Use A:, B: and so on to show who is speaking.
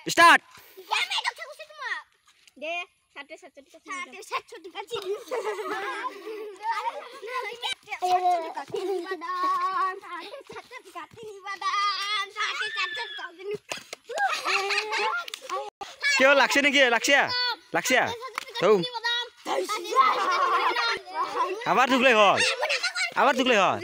A: Start. Kêu lạc xe kia, lạc xe. Không. Abar ঢুকলে হয়, আবার ঢুকলে হয়।